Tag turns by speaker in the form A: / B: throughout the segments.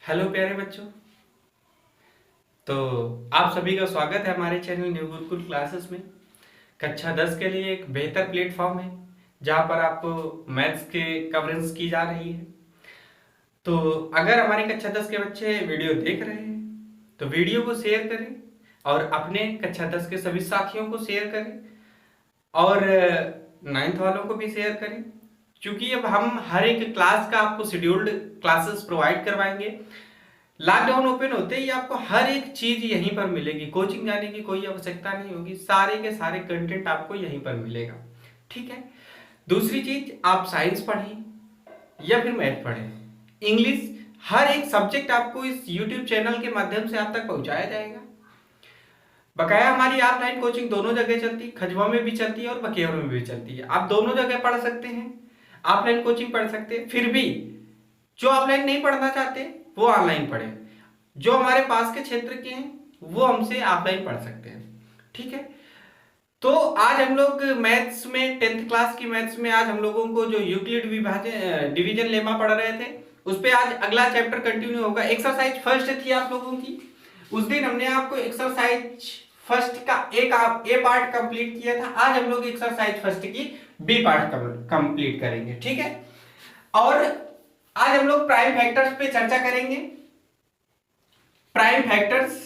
A: Hello प्यारे बच्चों। तो आप सभी का स्वागत है हमारे चैनल न्यू गुरुकुल क्लासेस में। कक्षा 10 के लिए एक बेहतर प्लेटफॉर्म है जहां पर आपको मैथ्स के कवरेज की जा रही है। तो अगर हमारे कक्षा 10 के बच्चे वीडियो देख रहे हैं तो वीडियो को शेयर करें और अपने कक्षा 10 के सभी साथियों को शेयर करें और 9th वालों को भी शेयर करें, क्योंकि अब हम हर एक क्लास का आपको शेड्यूल्ड क्लासेस प्रोवाइड करवाएंगे। लॉकडाउन ओपन होते ही आपको हर एक चीज यहीं पर मिलेगी, कोचिंग जाने की कोई आवश्यकता नहीं होगी, सारे के सारे कंटेंट आपको यहीं पर मिलेगा। ठीक है। दूसरी चीज, आप साइंस पढ़ें या फिर मैथ पढ़ें, इंग्लिश, हर एक सब्जेक्ट आपको इस यूट्यूब चैनल के माध्यम से आप तक पहुंचाया जाएगा। बकाया हमारी ऑफलाइन कोचिंग दोनों जगह चलती है, खजवा में भी चलती है और बकेयर में भी चलती है। आप दोनों जगह पढ़ सकते हैं, ऑफलाइन कोचिंग पढ़ सकते हैं। फिर भी जो ऑफलाइन नहीं पढ़ना चाहते वो ऑनलाइन पढ़े, जो हमारे पास के क्षेत्र के हैं वो हमसे ऑफलाइन पढ़ सकते हैं। ठीक है। तो आज हम लोग मैथ्स में 10th क्लास की मैथ्स में आज हम लोगों को जो यूक्लिड विभाजन डिवीजन लेमा पढ़ रहे थे उस पे आज अगला चैप्टर कंटिन्यू होगा। एक्सरसाइज फर्स्ट थी आप लोगों की, उस दिन हमने आपको एक्सरसाइज फर्स्ट का ए पार्ट कंप्लीट किया था। आज हम लोग एक्सरसाइज फर्स्ट की बी पार्ट कंप्लीट करेंगे। ठीक है। और आज हम लोग प्राइम फैक्टर्स पे चर्चा करेंगे। प्राइम फैक्टर्स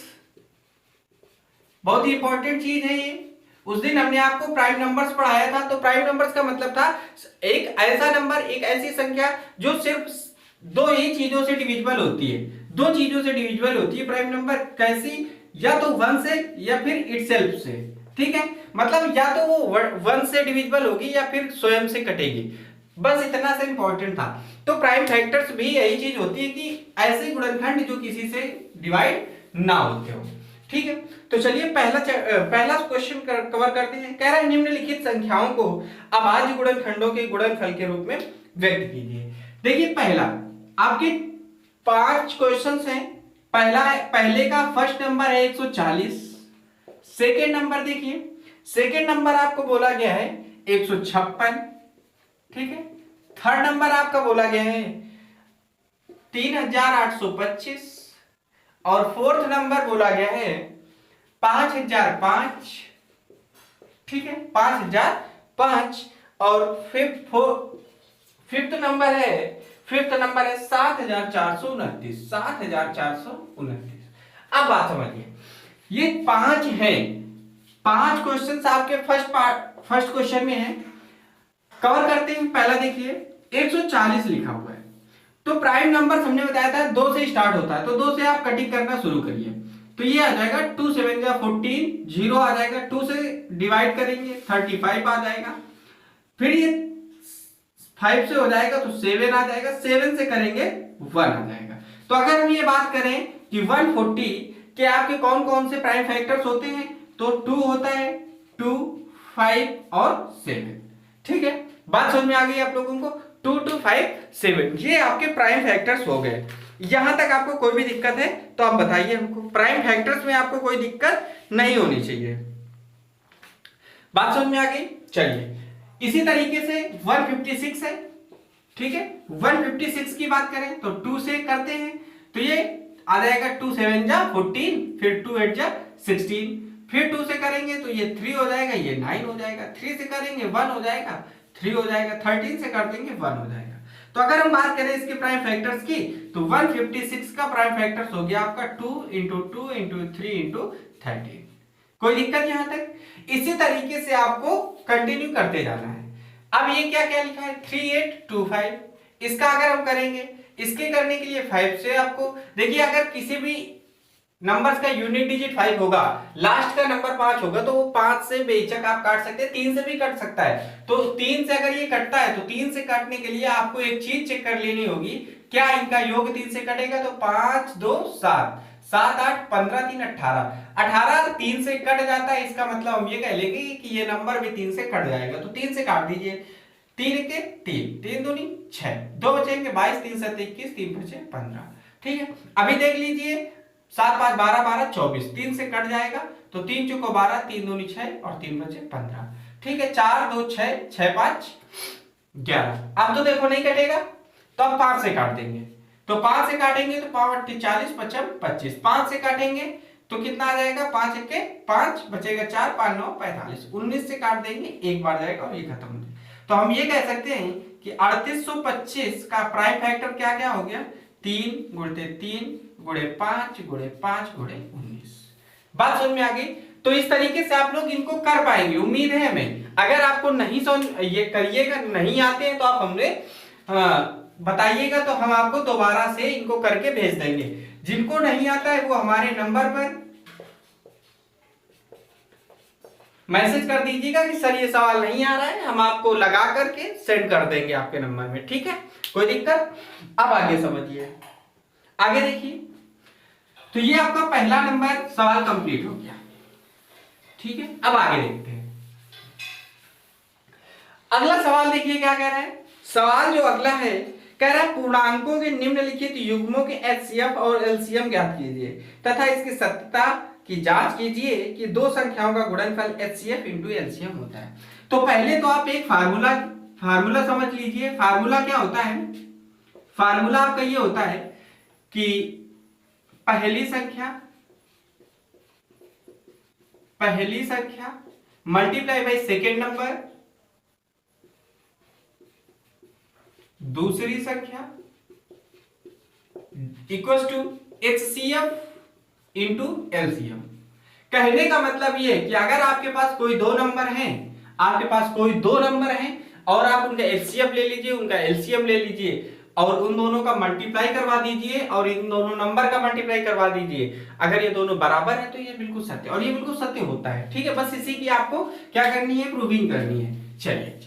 A: बहुत ही इंपॉर्टेंट चीज है ये। उस दिन हमने आपको प्राइम नंबर्स पढ़ाया था। तो प्राइम नंबर्स का मतलब था एक ऐसा नंबर, एक ऐसी संख्या जो सिर्फ दो ही चीजों से डिविजिबल होती है। दो चीजों से डिविजिबल होती है प्राइम नंबर। कैसी? या तो वन से या फिर इटसेल्फ से। ठीक है। मतलब या तो वो वन से डिविजिबल होगी या फिर स्वयं से कटेगी। बस इतना से इंपॉर्टेंट था। तो प्राइम फैक्टर्स भी यही चीज होती है कि ऐसे गुणनखंड जो किसी से डिवाइड ना होते हो। ठीक है। तो चलिए पहला क्वेश्चन कवर करते हैं। कह रहा है निम्नलिखित संख्याओं को अभाज्य गुणनखंडों के गुणनफल के रूप में व्यक्त कीजिए। देखिए पहला, आपके 5 क्वेश्चंस हैं। पहले का फर्स्ट नंबर है 140। सेकेंड नंबर देखिए, सेकेंड नंबर आपको बोला गया है 156। ठीक है। थर्ड नंबर आपका बोला गया है 3825 और फोर्थ नंबर बोला गया है 5005। ठीक है, 5005। और फिफ्थ नंबर है 7429। 7429। अब बात समझिए, ये 5 है। 5 क्वेश्चन आपके फर्स्ट क्वेश्चन में है। कवर करते हैं। पहला देखिए 140 लिखा हुआ है। तो प्राइम नंबर हमने बताया था 2 से स्टार्ट होता है, तो 2 से आप कटिंग करना शुरू करिए। तो ये आ जाएगा 2 7 जा 14, 0 आ जाएगा। 2 से डिवाइड करेंगे 35 आ जाएगा। फिर ये 5 से हो जाएगा तो 7 आ जाएगा। 7 से करेंगे 1 आ जाएगा। तो अगर हम ये बात करें कि 140 के आपके कौन कौन से प्राइम फैक्टर्स होते हैं, तो 2 होता है, 2, 5 और 7। ठीक है, बात समझ में आ गई आप लोगों को। 2, 2, 5, 7 ये आपके प्राइम फैक्टर्स हो गए। यहां तक आपको कोई भी दिक्कत है तो आप बताइए हमको। प्राइम फैक्टर्स में आपको कोई दिक्कत नहीं होनी चाहिए। बात समझ में आ गई। चलिए इसी तरीके से 156 है। ठीक है, 156 की बात करें तो 2 से करते हैं, तो ये आ जाएगा 2 7 जा 14, फिर 2 8 जा 16। फिर 2 से करेंगे तो ये 3 हो जाएगा, ये 9 हो जाएगा। 3 से करेंगे 1 हो जाएगा, 3 हो जाएगा। 13 से कर देंगे 1 हो जाएगा। तो अगर हम बात करें इसके प्राइम फैक्टर्स की, तो 156 का प्राइम फैक्टर्स हो गया आपका 2 इंटू 2 इंटू 3 इंटू 13। कोई दिक्कत यहां तक? इसी तरीके से आपको कंटिन्यू करते जाना है। अब ये क्या क्या लिखा है 3825। इसका अगर हम करेंगे, इसके करने के लिए 5 से आपको देखिए, अगर किसी भी नंबर्स का यूनिट डिजिट 5 होगा, लास्ट का नंबर 5 होगा, तो वो 5 से बेशक आप काट सकते हैं, 3 से भी कट सकता है। तो 3 से अगर ये कटता है तो 3 से काटने के लिए आपको एक चीज चेक कर लेनी होगी, क्या इनका योग 3 से कटेगा? तो 5 2 7, 7 8 15 3 18। 18 3 से कट जाता है, इसका मतलब हम ये कह लेंगे कि ये नंबर भी 3 से कट जाएगा। तो 3 से काट दीजिए। 3 के 3, 3 दूनी 6, 2 बचेंगे 22, 3 7 21, 3 बचे 15। ठीक है, अभी देख लीजिए 7 5 12 12 24, 3 से कट जाएगा तो 3 चौको 12, 3 दूनी 6 और 3 बचे 15। ठीक है, 4 2 6, 6 5 11। अब तो देखो नहीं कटेगा, तो अब 5 से काट देंगे। तो 5 से काटेंगे तो 5 40 55 25, 5 से काटेंगे तो कितना आ जाएगा, 5 1 5 बचेगा 4, 5 9 45, 19 से काट देंगे, एक बार जाएगा और ये खत्म हो जाएगा। तो हम ये कह सकते हैं कि 3825 का प्राइम फैक्टर क्या क्या हो गया, 3 गुणित 3 गुणित 5 गुणित 5 गुणित 19। बात समझ में आ गई। तो इस तरीके से आप लोग इनको कर पाएंगे, उम्मीद है हमें। अगर आपको नहीं समझ ये करिएगा, नहीं आते हैं तो आप हमने बताइएगा, तो हम आपको दोबारा से इनको करके भेज देंगे। जिनको नहीं आता है वो हमारे नंबर पर मैसेज कर दीजिएगा कि सर ये सवाल नहीं आ रहा है, हम आपको लगा करके सेंड कर देंगे आपके नंबर में, ठीक है, कोई दिक्कत। अब आगे समझिए, आगे देखिए। तो ये आपका पहला नंबर सवाल कंप्लीट हो गया, ठीक है। अब आगे देखते हैं अगला सवाल। देखिए क्या कह रहा है सवाल, जो अगला है कह रहा है पूर्णांकों के निम्नलिखित युग्मों के एचसीएफ और एलसीएम ज्ञात कीजिए तथा इसकी सत्यता की जांच कीजिए कि दो संख्याओं का गुणनफल एचसीएफ इंटू एलसीएम होता है। तो पहले तो आप एक फार्मूला समझ लीजिए। फार्मूला क्या होता है, फार्मूला आपका ये होता है कि पहली संख्या मल्टीप्लाई बाय सेकेंड नंबर, दूसरी संख्या equal to HCF into LCM. कहने का मतलब ये है कि अगर आपके पास कोई दो नंबर हैं, आपके पास कोई दो नंबर हैं और आप उनका एचसीएफ ले लीजिए, उनका एलसीएम ले लीजिए और उन दोनों का मल्टीप्लाई करवा दीजिए और इन दोनों नंबर का मल्टीप्लाई करवा दीजिए। अगर ये दोनों बराबर है तो ये बिल्कुल सत्य, और ये बिल्कुल सत्य होता है, ठीक है। बस इसी की आपको क्या करनी है, प्रूविंग करनी है। चलिए,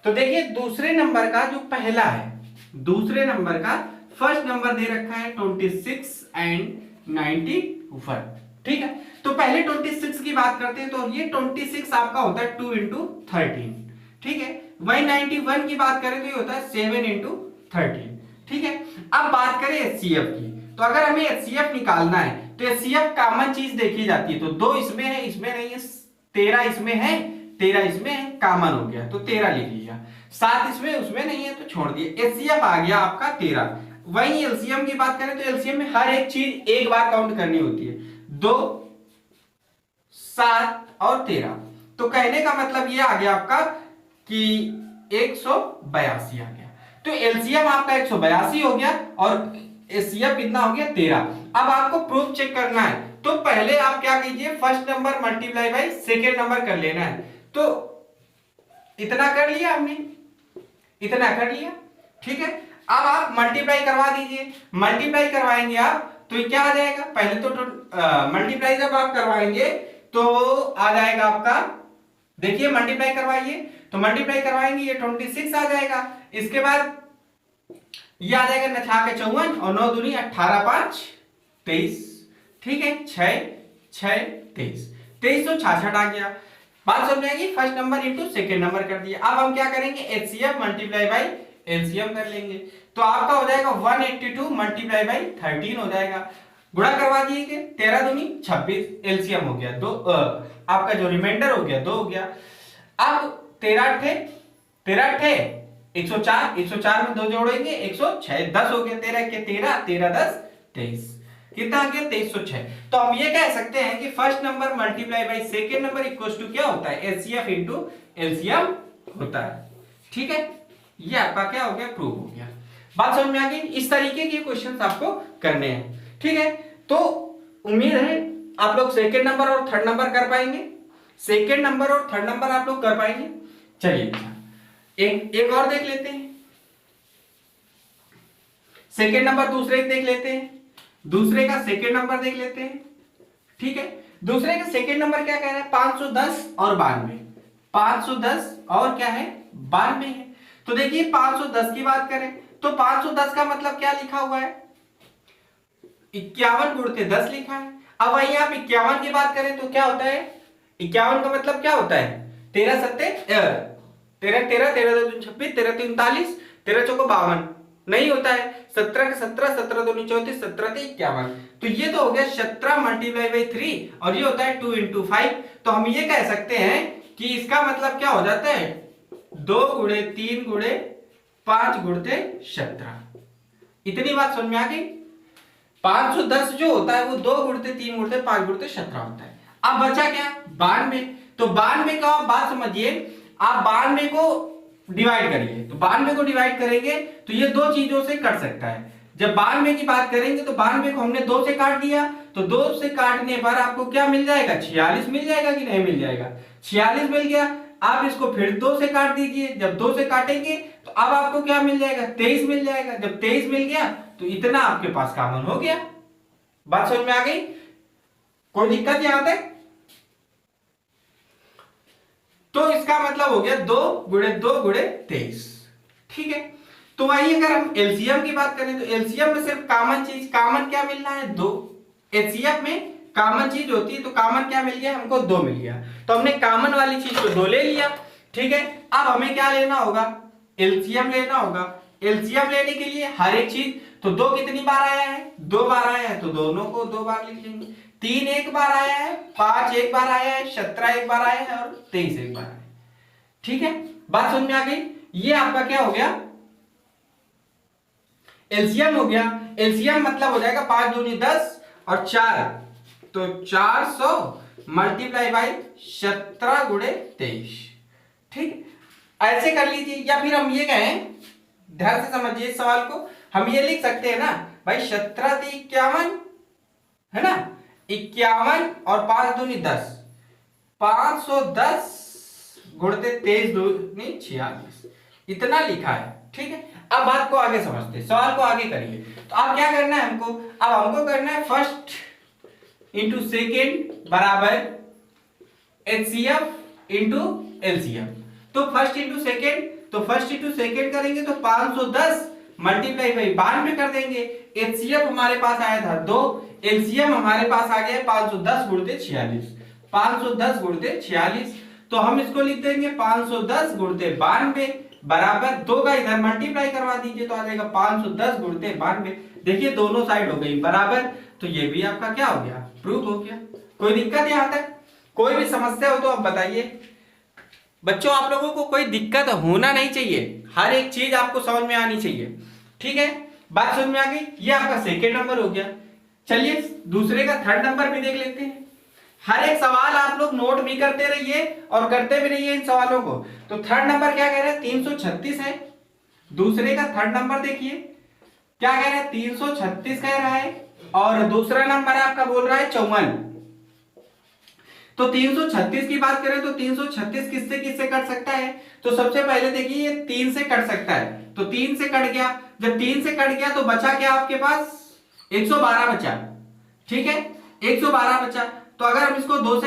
A: तो देखिए दूसरे नंबर का जो पहला है, दूसरे नंबर का फर्स्ट नंबर दे रखा है 26 एंड 91, ठीक है। तो पहले 26 की बात करते हैं। तो ये 26 आपका होता है 2 इंटू 13, ठीक है। वही 91 की बात करें तो ये होता है 7 इंटू 13, ठीक है। अब बात करें एचसीएफ की, तो अगर हमें एचसीएफ निकालना है तो एचसीएफ कॉमन चीज देखी जाती है। तो 2 इसमें है, इसमें नहीं है, 13 इसमें है, 13 इसमें है, कॉमन हो गया तो 13 लिख लिया, 7 इसमें उसमें नहीं है तो छोड़ दिए। एचसीएफ आ गया आपका 13। वही एलसीएम की बात करें तो एलसीएम में हर एक चीज एक बार काउंट करनी होती है, 2 7 और 13। तो कहने का मतलब ये आ गया आपका कि 182 आ गया। तो एलसीएम आपका 182 हो गया और एचसीएफ कितना हो गया, 13। अब आपको प्रूफ चेक करना है तो पहले आप क्या कीजिए, first number multiply by second number कर लेना है। तो इतना कर लिया हमने, इतना कर लिया, ठीक है। अब आप मल्टीप्लाई करवा दीजिए, मल्टीप्लाई करवाएंगे आप तो क्या आ जाएगा, पहले तो मल्टीप्लाई जब आप करवाएंगे तो आ जाएगा आपका, देखिए मल्टीप्लाई करवाइए तो मल्टीप्लाई करवाएंगे ये 26 आ जाएगा। इसके बाद ये आ जाएगा 9 के 54 और 9 दूनी 18 5 23, ठीक है, 6 6 23, 2366 आ गया। बात समझ आएगी। First number into second number कर दिया। अब हम क्या करेंगे, एचसीएफ मल्टीप्लाई बाय एलसीएम कर लेंगे तो आपका हो जाएगा 182 मल्टीप्लाई बाय 13 हो जाएगा। गुणा करवा दिए, 13 दूनी 26, एलसीएम हो गया 2, आपका जो रिमाइंडर हो गया 2 हो गया। अब 13 अठे 104, 104 में 2 जोड़ेंगे 106, 10 हो गया, 13 के 13, 13 10 23, कितना आ गया 2306। तो हम ये कह सकते हैं कि first number multiply by second number equals to क्या होता है, एचसीएफ इनटू एलसीएम होता है, ठीक है। ये आपका क्या हो गया, प्रूव हो गया। बात समझ में आ गई। इस तरीके के क्वेश्चंस आपको करने हैं, ठीक है। तो उम्मीद है आप लोग सेकेंड नंबर और थर्ड नंबर कर पाएंगे, सेकेंड नंबर और थर्ड नंबर आप लोग कर पाएंगे। चलिए एक और देख लेते हैं, सेकेंड नंबर दूसरे देख लेते हैं, दूसरे का सेकेंड नंबर देख लेते हैं, ठीक है। दूसरे का सेकेंड नंबर क्या कह रहा है, 510 और 92, 510 और क्या है 92 है। तो देखिए 510 की बात करें तो 510 का मतलब क्या लिखा हुआ है, 51 गुणित 10 लिखा है। अब वहीं आप 51 की बात करें तो क्या होता है, 51 का मतलब क्या होता है, 13 सत्ते 13 13 13 2 26, 13 3 39, 13 चौको 52 नहीं होता है, 17 के 17, 17 2 34, 17 3 51। तो ये तो हो गया 17 मल्टीप्लाई बाई 3 और ये होता है 2 इंटू 5। तो हम ये कह सकते हैं कि इसका मतलब क्या हो जाता है, 2 गुणे 3 गुणे 5 गुणते 17, इतनी बात समझ में आ गई। 510 जो होता है वो 2 गुणते 3 गुणते 5 गुणते 17 होता है। अब बचा क्या 92। तो 92 का आप बात समझिए, आप 92 को डिवाइड करिए। तो 92 को डिवाइड करेंगे तो ये दो चीजों से कट सकता है। जब 92 की बात करेंगे तो 92 को हमने 2 से काट दिया, तो 2 से काटने पर आपको क्या मिल जाएगा 46 मिल जाएगा कि नहीं मिल जाएगा, 46 मिल गया। आप इसको फिर 2 से काट दीजिए, जब 2 से काटेंगे तो अब आपको क्या मिल जाएगा 23 मिल जाएगा। जब 23 मिल गया तो इतना आपके पास कॉमन हो गया। बात समझ में आ गई, कोई दिक्कत यहां तक? तो इसका मतलब हो गया 2 गुणे 2 गुणे 23। ठीक है, तो वही अगर हम एलसीएम की बात करें तो एलसीएम में सिर्फ कॉमन चीज, कॉमन क्या मिल रहा है 2। एलसीएम में कॉमन चीज होती है तो कॉमन क्या मिल गया हमको 2 मिल गया, तो हमने कॉमन वाली चीज को 2 ले लिया। ठीक है, अब हमें क्या लेना होगा एलसीएम लेना होगा। एलसीएम लेने के लिए हर एक चीज, तो 2 कितनी बार आया है 2 बार आया है, तो दोनों को 2 बार लिख लेंगे। 3 एक बार आया है, 5 एक बार आया है, 17 एक बार आया है और 23 एक बार आया है। ठीक है, बात समझ में आ गई। ये आपका क्या हो गया एलसीएम हो गया। एलसीएम मतलब हो जाएगा 5 दूनी 10 और 4, तो 400 मल्टीप्लाई बाई 17 गुणे 23। ठीक, ऐसे कर लीजिए, या फिर हम ये कहें, ध्यान से समझिए इस सवाल को, हम ये लिख सकते हैं ना भाई 17 × 51 है ना, 51 और 5 दूनी 10, 510 गुणते 23 दूनी 46, इतना लिखा है। ठीक है, अब बात को आगे समझते हैं, सवाल को आगे करिए। तो अब क्या करना है हमको, अब हमको करना है फर्स्ट इंटू सेकेंड बराबर एचसीएफ इंटू एलसीएम। तो फर्स्ट इंटू सेकेंड, तो फर्स्ट इंटू सेकेंड करेंगे तो 510 मल्टीप्लाई बाई 92 कर देंगे। एचसीएफ हमारे पास आया था 2, एलसीएम हमारे पास आ गया 510 गुणते 46, 510 गुणते 46। तो हम इसको लिख देंगे 510 गुणते 92 बराबर 2 का इधर मल्टीप्लाई करवा दीजिए तो आ जाएगा 510 गुणते 92। देखिए दोनों साइड हो गई बराबर, तो ये भी आपका क्या हो गया प्रूव हो गया। कोई दिक्कत यहां तक, कोई भी समस्या हो तो आप बताइए। बच्चों आप लोगों को कोई दिक्कत होना नहीं चाहिए, हर एक चीज आपको समझ में आनी चाहिए। ठीक है, बात समझ में आ गई। ये आपका सेकेंड नंबर हो गया। चलिए दूसरे का थर्ड नंबर भी देख लेते हैं। हर एक सवाल आप लोग नोट भी करते रहिए और करते भी रहिए इन सवालों को। तो थर्ड नंबर क्या कह रहा है 336 है। दूसरे का थर्ड नंबर देखिए क्या कह रहा है 336 कह रहा है, और दूसरा नंबर आपका बोल रहा है 54। तो 336 की बात करें तो 336 किससे किससे कट सकता है, तो सबसे पहले देखिए ये 3 से कट सकता है, तो 3 से कट गया। जब 3 से कट गया तो बचा क्या आपके पास 112 बचा। ठीक है, 112 बचा। तो अगर हम इसको 3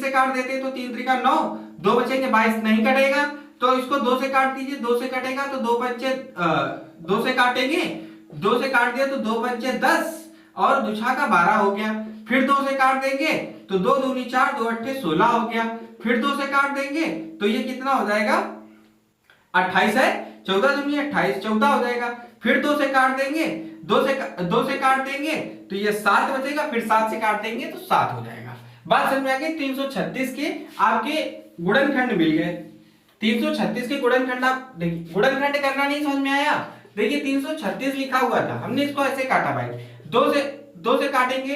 A: से काट देते तो 3 3 9, 2 बचेंगे 22, नहीं कटेगा तो इसको 2 से काट दीजिए, 2 से कटेगा तो 2 बच्चे 2 से काटेंगे, 2 से काट दिया तो 2 बच्चे 10 और 2 का 12 हो गया। फिर 2 से काट देंगे तो 2 दूनी 4, 2 अट्ठे 16 हो गया। फिर 2 से काट देंगे तो ये कितना हो जाएगा 28 है, 14 दूनी 28, 14 हो जाएगा। फिर 2 से काट देंगे, 2 से काट देंगे तो ये 7 बचेगा, फिर 7 से काट देंगे तो 7 हो जाएगा। बात समझ में आ गई। 336 के आपके गुणनखंड मिल गए। 336 के गुणनखंड आप देखिए, गुणनखंड करना नहीं समझ में आया, देखिए 336 लिखा हुआ था, हमने इसको ऐसे काटा भाई, 2 से काटेंगे,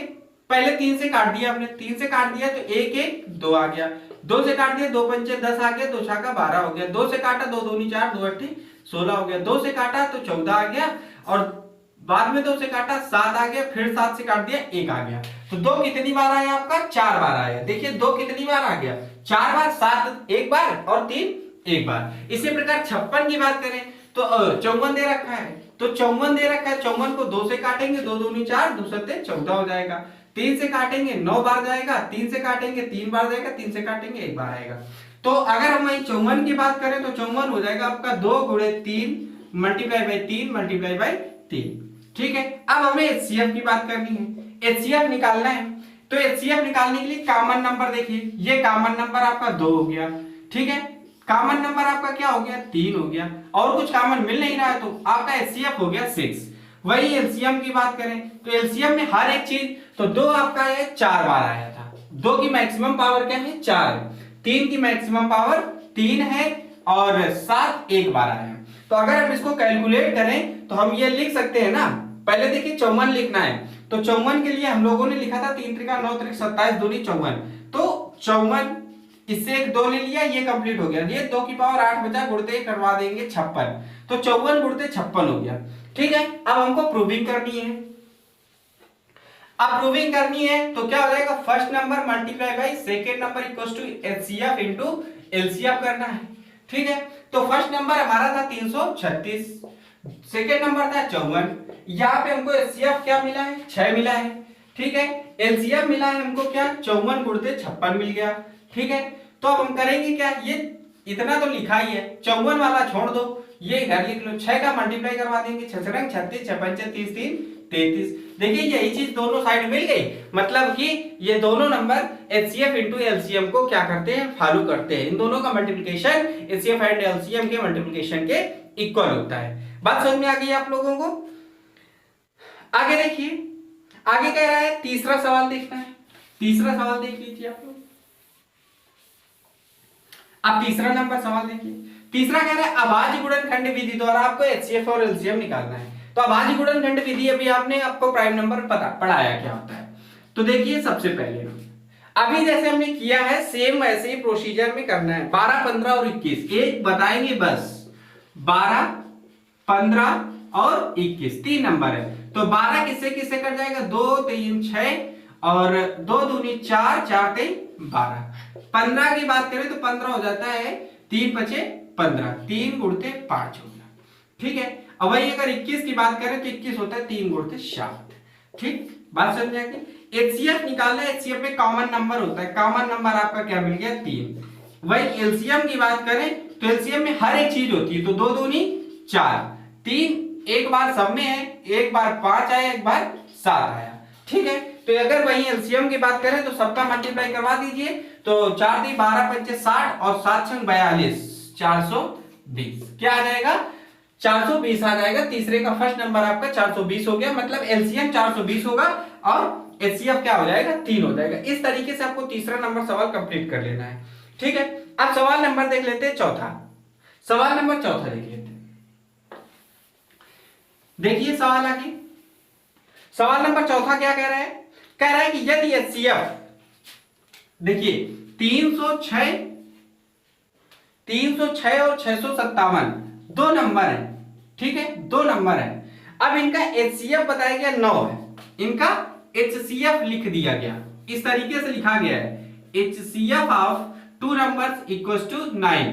A: पहले 3 से काट दिया हमने, 3 से काट दिया तो 1 1 2 आ गया, 2 से काट दिया 2 पंचे 10 आ गया, 2 छक्का 12 हो गया, 2 से काटा 2 दूनी 4, 2 अट्ठी 16 हो गया, 2 से काटा तो 14 आ गया, और बाद में 2 से काटा 7 आ गया, फिर 7 से काट दिया 1 आ गया। तो 2 कितनी बार आया आपका 4 बार आया। देखिए 2 कितनी बार आ गया 4 बार, 7 एक बार और 3 एक बार। इसी प्रकार 56 की बात करें तो 54 दे रखा है, तो 54 दे रखा है, 54 को 2 से काटेंगे, 2 दूनी 4, 2 सत्ते 14 हो जाएगा। 3 से काटेंगे 9 बार जाएगा, 3 से काटेंगे 3 बार जाएगा, 3 से काटेंगे 1 बार आएगा। तो अगर हम वही 54 की बात करें तो 54 हो जाएगा आपका 2 गुणे 3 मल्टीप्लाई बाई 3 मल्टीप्लाई बाई 3। ठीक है, अब हमें एचसीएफ की बात करनी है, एचसीएफ निकालना है। तो एचसीएफ निकालने के लिए कॉमन नंबर देखिए, ये कॉमन नंबर आपका 2 हो गया। ठीक है, कॉमन नंबर आपका क्या हो गया 3 हो गया, और कुछ कॉमन मिल नहीं रहा है तो आपका एचसीएफ हो गया 6। वही एलसीएम की बात करें तो एलसीएम में हर एक चीज, तो 2 आपका है 4 बार आया था, 2 की मैक्सिमम पावर क्या है 4 है, 3 की मैक्सिमम पावर 3 है, और 7 एक बार आया है। तो तो अगर हम इसको कैलकुलेट करें तो हम ये लिख सकते हैं ना, पहले देखिए 54 लिखना है, तो 54 के लिए हम लोगों ने लिखा था 3 त्रिका 9 त्रिक 27 दूनी 54, तो 54 इससे एक 2 ले लिया, ये कंप्लीट हो गया, ये 2 की पावर 8 बचा, गुणते करवा देंगे 56, तो 54 गुणते 56 हो गया। ठीक है, अब हमको प्रूविंग करनी है। अब प्रूविंग करनी है तो क्या हो जाएगा, first number multiply by second number equals to HCF into LCF करना है। ठीक है, तो फर्स्ट नंबर हमारा था 336, सेकेंड नंबर था 54, यहाँ पे हमको एचसीएफ क्या मिला है, 6 मिला है। ठीक है, एलसीएफ मिला है हमको क्या, 54 गुणते 56 मिल गया। ठीक है, तो अब हम करेंगे क्या, ये इतना तो लिखा ही है, 54 वाला छोड़ दो, ये इधर लिख लो, 6 का मल्टीप्लाई करवा देंगे, 6 रंग 36, 6 पंचे 30, 3 33। देखिए यही चीज दोनों साइड मिल गई, मतलब कि ये दोनों नंबर एचसीएफ इनटू एलसीएम को क्या करते हैं, फॉलो करते हैं। इन दोनों का मल्टीप्लिकेशन एचसीएफ एंड एलसीएम के मल्टीप्लिकेशन के इक्वल होता है। बात समझ में आ गई आप लोगों को? आगे देखिए, आगे कह रहा है तीसरा सवाल देखना है, तीसरा सवाल देख लीजिए आप लोग। अब तीसरा नंबर सवाल देखिए, तीसरा कह रहा है अभाज्य गुणनखंड विधि द्वारा आपको एचसीएफ और एलसीएम निकालना है। तो अभाज्य गुणनखंड विधि अभी आपने आपको प्राइम नंबर पढ़ाया क्या होता है। तो देखिए सबसे पहले अभी जैसे हमने किया है सेम वैसे ही प्रोसीजर में करना है। 12, 15 और 21 एक बताएंगे बस, 12, 15 और 21 तीन नंबर है। तो 12 किससे किससे कट जाएगा, 2 3 6 और 2 दूनी 4, 4 3 12। 15 की बात करें तो 15 हो जाता है 3 बचे 15, 3 गुणते 5 हो गया। ठीक है, अब वही अगर 21 की बात करें तो 21 होता है 3 गुणते 7। ठीक, बात समझ आएगी। एचसीएफ निकालना है, एचसीएफ में कॉमन नंबर होता है, कॉमन नंबर आपका क्या मिल गया 3। वही एलसीएम की बात करें तो एलसीएम में हर एक चीज होती है, तो 2 दूनी 4, 3 एक बार सब में है, एक बार 5 आया, एक बार 7 आया। ठीक है, तो अगर वही एलसीएम की बात करें तो सबका मल्टीप्लाई करवा दीजिए, तो 4 दी 12 पंचे 60 और 7 छंग 42, 420 क्या आ जाएगा, 420 आ जाएगा। तीसरे का फर्स्ट नंबर आपका 420 हो गया, मतलब एलसीएम 420 होगा और एचसीएफ क्या हो जाएगा 3 हो जाएगा। इस तरीके से आपको तीसरा नंबर सवाल कंप्लीट कर लेना है। ठीक है, अब सवाल नंबर देख लेते हैं चौथा, सवाल नंबर चौथा देख लेते हैं। देखिए सवाल आगे, सवाल नंबर चौथा क्या कह रहा है, कह रहा है कि यदि एचसीएफ देखिए 306 और 657 दो नंबर है। ठीक है, दो नंबर है। अब इनका एचसीएफ बताया गया 9 है, इनका एचसीएफ लिख दिया गया, इस तरीके से लिखा गया है HCF of two numbers equals to 9।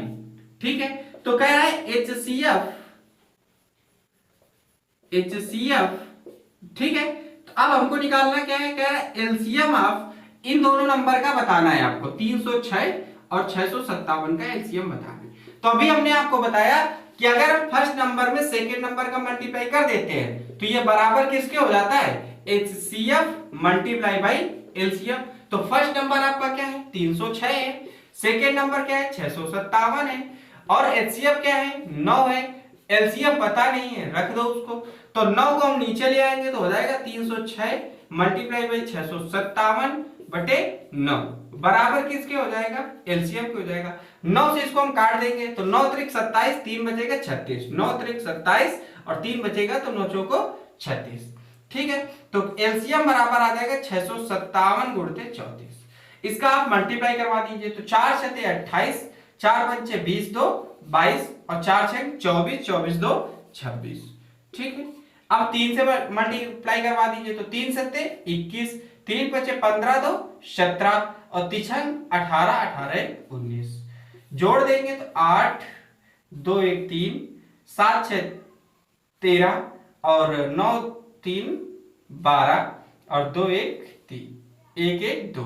A: ठीक है, तो कह रहा है एचसीएफ, ठीक है, तो अब हमको निकालना क्या है, कह रहा है एलसीएम ऑफ इन दोनों नंबर का बताना है आपको, 306 और 657 का एलसीएम बताना है। तो अभी हमने आपको बताया कि अगर हम फर्स्ट नंबर में सेकेंड नंबर का मल्टीप्लाई कर देते हैं तो ये बराबर किसके हो जाता है, एचसीएफ मल्टीप्लाई बाई एलसीएम। तो फर्स्ट नंबर आपका क्या है 306 है, सेकेंड नंबर क्या है 657 है और एचसीएफ क्या है 9 है। एलसीएम पता नहीं है, रख दो उसको, तो 9 को हम नीचे ले आएंगे तो हो जाएगा 306 मल्टीप्लाई बाई 657 बटे 9 बराबर किसके हो जाएगा, एलसीएम के हो जाएगा। 9 से इसको हम काट देंगे तो 9 त्रिक 27, 3 बचेगा 36, 9 त्रिक 27 और 3 बचेगा तो 9 चौको 36। ठीक है, तो एलसीएम बराबर आ जाएगा 657 गुणते 34। इसका आप मल्टीप्लाई करवा दीजिए तो 4 छते 28, 4 पंचे 20, 2 22 और 4 छः 24, 24 2 26। ठीक है, अब 3 से मल्टीप्लाई करवा दीजिए तो 3 सत्ते 21, 3 पचे 15, 2 17 और 3 18, 18 19 जोड़ देंगे तो 8 2 1 3, 7 6 13 और 9 3 12 और 2 1 3, 1 1 2।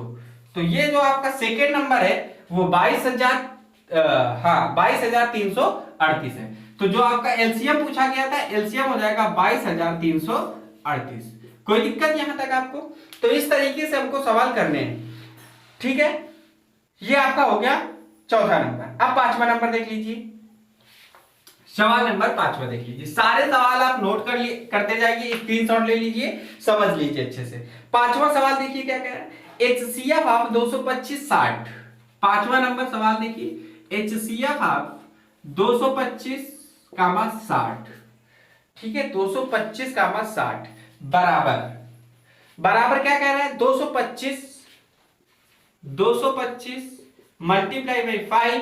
A: तो ये जो आपका सेकेंड नंबर है वो 22,338 है। तो जो आपका एलसीएम पूछा गया था, एलसीएम हो जाएगा 22,338। कोई दिक्कत यहां तक आपको? तो इस तरीके से हमको सवाल करने हैं। ठीक है, ये आपका हो गया चौथा नंबर। अब पांचवा नंबर देख लीजिए, सवाल नंबर पांचवा देख लीजिए। सारे सवाल आप नोट करते जाइए, स्क्रीनशॉट ले लीजिए, समझ लीजिए अच्छे से। पांचवा सवाल देखिए क्या कह रहा है, एचसीएफ ऑफ 225 60। पांचवा नंबर सवाल देखिए, एचसीएफ ऑफ 225 कामा 60, ठीक है, 225 कामा 60 बराबर बराबर क्या कह रहा है, 225 मल्टीप्लाई बाई 5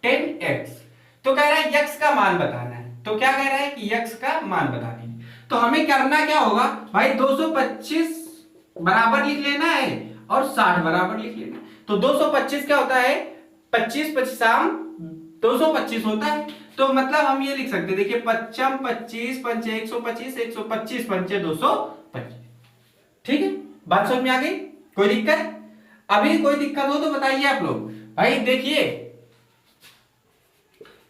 A: -10x तो कह रहा है x का मान बताना है। तो क्या कह रहा है कि x का मान बताना है, तो हमें करना क्या होगा भाई, 225 बराबर लिख लेना है और 60 बराबर लिख लेना है। तो 225 क्या होता है, 25 25 225 होता है। तो मतलब हम ये लिख सकते हैं, देखिए 25 25 पंचे 125 125 पंचे 225, ठीक है, बात समझ में आ गई, कोई दिक्कत? अभी कोई दिक्कत हो तो बताइए आप लोग। भाई देखिए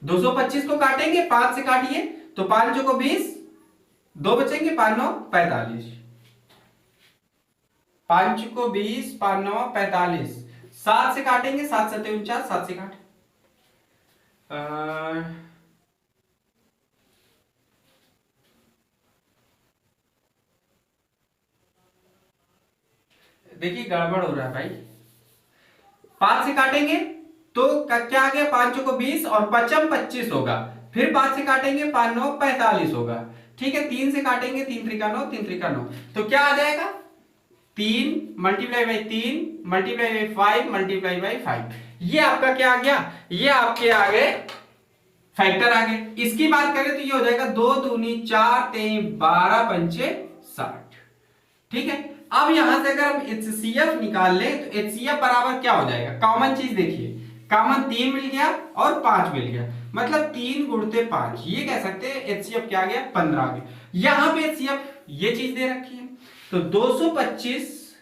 A: 225 को काटेंगे, 5 से काटिए तो 5 को 20, 2 बचेंगे, 5 9 45, 5 को 20, 5 9 45, 7 से काटेंगे, 7 7 49, 7 से काट देखिए गड़बड़ हो रहा है भाई, 5 से काटेंगे तो क्या आ गया, 5 को 20 और 5 25 होगा, फिर 5 से काटेंगे 5 9 45 होगा, ठीक है, 3 से काटेंगे 3 3 9 3 3 9, तो क्या आ जाएगा 3 multiply by 3 multiply by 5 multiply by 5, ये आपका क्या आ गया, ये आपके आ गए फैक्टर आ गए। इसकी बात करें तो ये हो जाएगा 2 दूनी 4 3 12 पंचे 60, ठीक है। अब यहां से अगर हम HCF निकाल ले तो HCF बराबर क्या हो जाएगा, कॉमन चीज देखिए, कॉमन 3 मिल गया और 5 मिल गया, मतलब 3 गुणते 5, ये कह सकते हैं HCF क्या आ गया, 15 आ गया। यहां पे HCF ये चीज दे रखी है, तो 225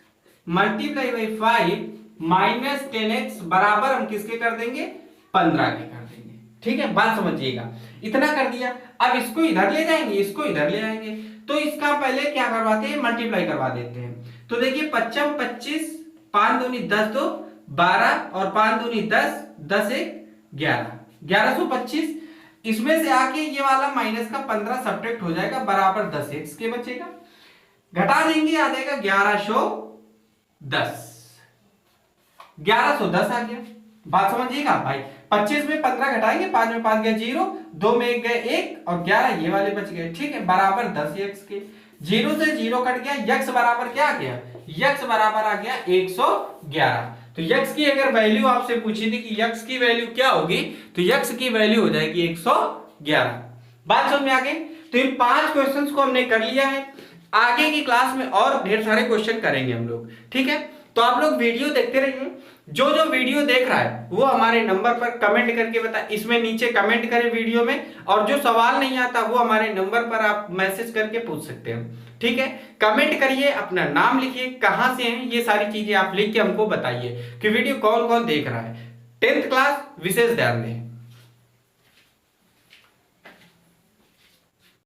A: मल्टीप्लाई बाई 5 माइनस 10x बराबर हम किसके कर देंगे, 15 के कर देंगे, ठीक है, बात समझिएगा, इतना कर दिया। अब इसको इधर ले जाएंगे, इसको इधर ले आएंगे, तो इसका पहले क्या करवाते हैं, मल्टीप्लाई करवा देते हैं। तो देखिए 25 25 5 दूनी 10 2 12 और 5 दूनी 10 10 1 11 1125, इसमें से आके ये वाला माइनस का 15 सब्ट्रैक्ट हो जाएगा, बराबर 10x के बचेगा, घटा देंगे आ जाएगा 1110, 1110 आ गया, बात समझिएगा भाई। 25 में 15 घटाएंगे, 5 में 5 गए 0, 2 में 1 गए 1 और 11 ये वाले बच गए, ठीक है, बराबर 10x के, 0 से 0 कट गया, x बराबर क्या आ गया, x बराबर आ गया 111। तो x की अगर वैल्यू आपसे पूछी थी कि x की वैल्यू क्या होगी, तो x की वैल्यू हो जाएगी 111, बात समझ में आ गई। तो इन 5 क्वेश्चंस को हमने कर लिया है, आगे की क्लास में और ढेर सारे क्वेश्चन करेंगे हम लोग, ठीक है। तो आप लोग वीडियो देखते रहिए, जो जो वीडियो देख रहा है वो हमारे नंबर पर कमेंट करके बता, इसमें नीचे कमेंट करें वीडियो में, और जो सवाल नहीं आता वो हमारे नंबर पर आप मैसेज करके पूछ सकते हैं, ठीक है। कमेंट करिए, अपना नाम लिखिए, कहां से हैं, ये सारी चीजें आप लिख के हमको बताइए कि वीडियो कौन कौन देख रहा है। 10th क्लास विशेष ध्यान दें।